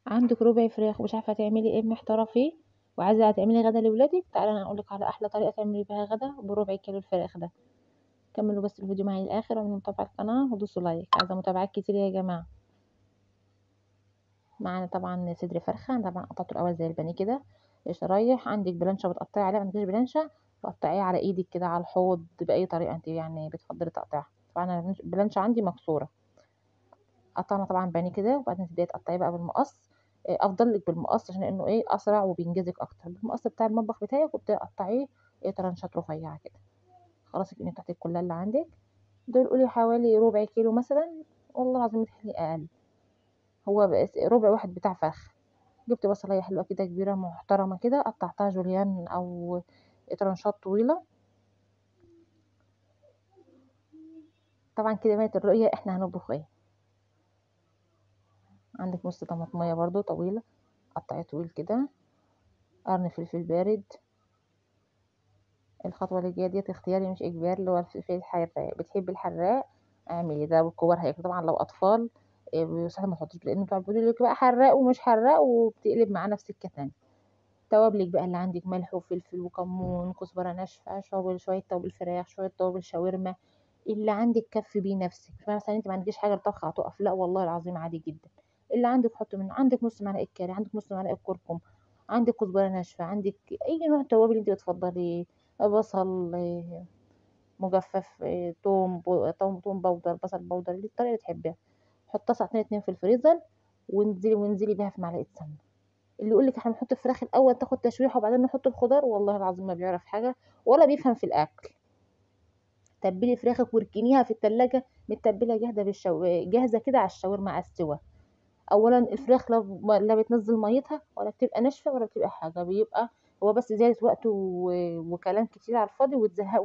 عندك ربع فراخ ومش عارفه تعملي ايه، محتاره فيه، وعايزه تعملي غدا لاولادك، تعالى انا اقولك على احلى طريقه تعملي بيها غدا بربع كيلو الفراخ ده. كملوا بس الفيديو معايا للاخر، واعملوا متابعه القناه ودوسوا لايك، عايزه متابعات كتير يا جماعه. معانا طبعا صدر فرخه، انا طبعا قطعته الاول زي البانيه كده شرايح. عندك بلانشه بتقطعي عليها، ما عندكيش بلانشه تقطعيها على ايدك كده على الحوض باي طريقه انت يعني بتفضلي تقطيعها. طبعا انا البلانشه عندي مكسوره. قطعنا طبعا بانيه كده، وبعدين تبداي تقطعيه بقى بالمقص. افضل لك بالمقص عشان انه ايه اسرع وبينجزك اكتر. بالمقص بتاع المطبخ بتاعك وبتاعي قطعيه طرنشات رفيعه كده. خلاص الكميه بتاعتك كلها اللي عندك دول، قولي حوالي ربع كيلو مثلا، والله العظيم بتحلي اقل. هو بس ربع واحد بتاع فرخ. جبت بصلايه حلوه كده كبيره محترمه كده، قطعتها جوليان او طرنشات طويله. طبعا كده بقت الرؤيه احنا هنطبخ ايه. عندك نص طماطميه برضو طويله، قطعيه طويل كده. قرن فلفل بارد. الخطوة اللي جاية ديت اختياري مش إجباري، اللي هو الفلفل الحراق. بتحبي الحراق اعملي ده، والكبار هياكلوا. طبعا لو أطفال بيستحسن ما تحطيش، لأن طبعا بيقولوا لك بقى حراق ومش حراق وبتقلب معانا في سكة تانية. توابلك بقى اللي عندك ملح وفلفل وكمون كزبرة ناشفة، شوية توابل فراخ، شوية توابل شاورما. اللي عندك كفي بيه نفسك. مش معنى مثلا انت ما عندكيش حاجة لطبخ هتقف، لا والله العظيم عادي جدا. اللي عندك حط منه. عندك نص معلقة كاري، عندك نص معلقة كركم، عندك كزبرة ناشفة، عندك أي نوع توابل انت بتفضليه. بصل مجفف، توم بودر، بصل بودر، اللي الطريقه اللي تحبيها. حطها ساعتين اتنين في الفريزر، وانزلي بيها في معلقه سمنه. اللي يقول لك احنا بنحط الفراخ الاول تاخد تشويحه وبعدين نحط الخضار، والله العظيم ما بيعرف حاجه ولا بيفهم في الاكل. تبلي فراخك واركنيها في التلاجة متبله جاهزه جاهزه كده على الشاورما على السوا. اولا الفراخ لا بتنزل ميتها ولا بتبقى ناشفه ولا بتبقى حاجه، بيبقى هو بس زيادة وقت وكلام كتير على الفاضي وتزهق.